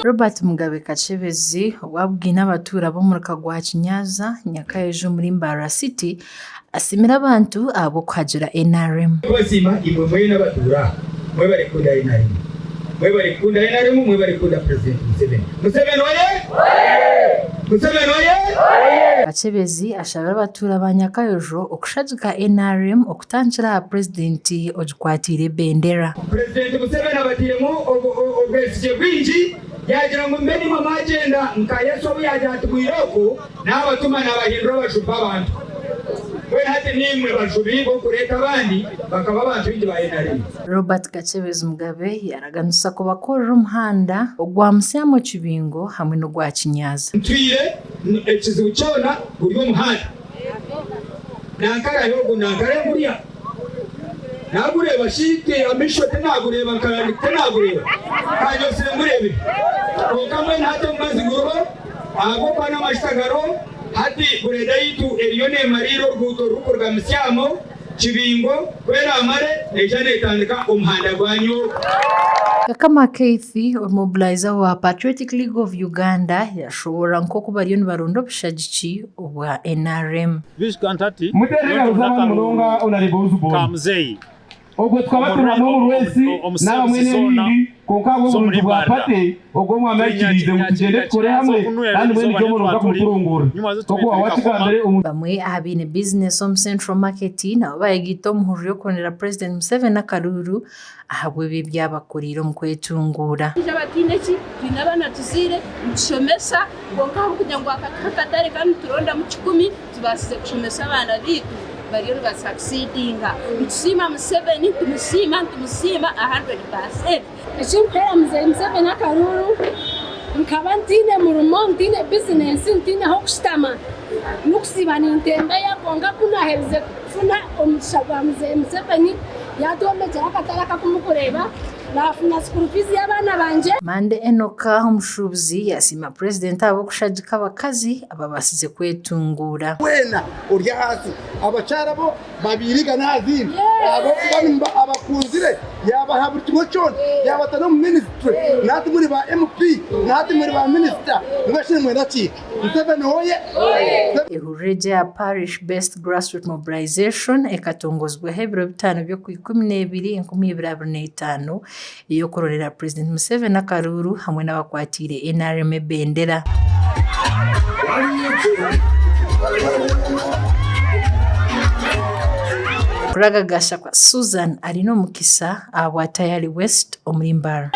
Robert Mugabe Kakyebezi wabwina abatura bo mu Kagwa Kinyaza Nyakaejo muri Mbarara City asimira abantu abo kwagira NRM. Basima ibwe mwe n'abatura mwe bari kunda NRM. Mwe bari kunda NRM mwe bari kunda President Museveni. Museveni oye! Museveni oye! Kakyebezi ashabira abatura ba Nyakaejo okushagika NRM okutangira President ojukwatire bendera. President Museveni abatiremo obwesije bwingi yagira ngo mbeni mama agenda nkayeso byaje atubwiroko n'abatuma n'abahindura bashupa abantu. We hati nimwe bashubi bo kureka abandi bakaba abantu bindi ba NRM. Robert Kakyebezi Mugabe yaraganisa ko bakorera umuhanda ogwa Musamo Kibingo hamwe no gwa Kinyaza. Ntwire ekizibu cyona buri umuhanda. Nankara yogo nankara buriya. Nagureba shite amishote nagureba karandike nagureba. Kajo semurebe. Okamwe ntato mbazi guruba abo pana mashtagaro hati bureda yitu eriyone mariro rwuto rukorwa Musamo Kibingo kwera amare ejane itandika umuhanda gwanyu. Kama Keith mobilizer wa Patriotic League of Uganda yashobora nko kubariyo nibarondo bishagici obwa NRM. Bishkantati Mutatera uzama mulonga onaribozu bo kamzeyi ogwe twabatuna mu Rwesi na mwene ningi konkago mu bwapate ogwo mwamekirize mu tugende kore hamwe kandi mwene cyo muronga ku turungura toko awatikandere bamwe abine business on Central Market na bayigito muhuru yo konera President Museveni Karuru ahabwe bibyabakoriro mu kwetungura abatineki twinabana tuzire mushomesa konkaho kujya ngo akatare kandi turonda mu 10 tubasize kushomesa abana bitu bariyo basaksidinga tusima Museveni tumusima 100%. Echimpera Museveni Karuru nkaba ntine murumo ntine business ntine hokustama nukusiba nintembe yakonga kunaheze funa omushaba Museveni yatombeje akataraka kumukureba nafuna school fees y'abana banje. Mande Enoka umushubuzi yasima president abo kushagika abakazi ababasize kwetungura wena urya hasi abacarabo babiriga nazindi abo kubanimba abakunzire yabaha buri kimwe cyose yabatana mu ministry nati muri ba MP nati muri ba minister ngashimwe naki Museveni hoye Ihurije ya Parish Based Grassroots Mobilization ekatongozwe hebiro bitano byo ku 12/2025 iyo kororera President Museveni Karuru hamwe n'abakwatire NRM bendera. Kuraga gasha kwa Susan Alino Mukisa abwa Tayari West omuri Mbarara.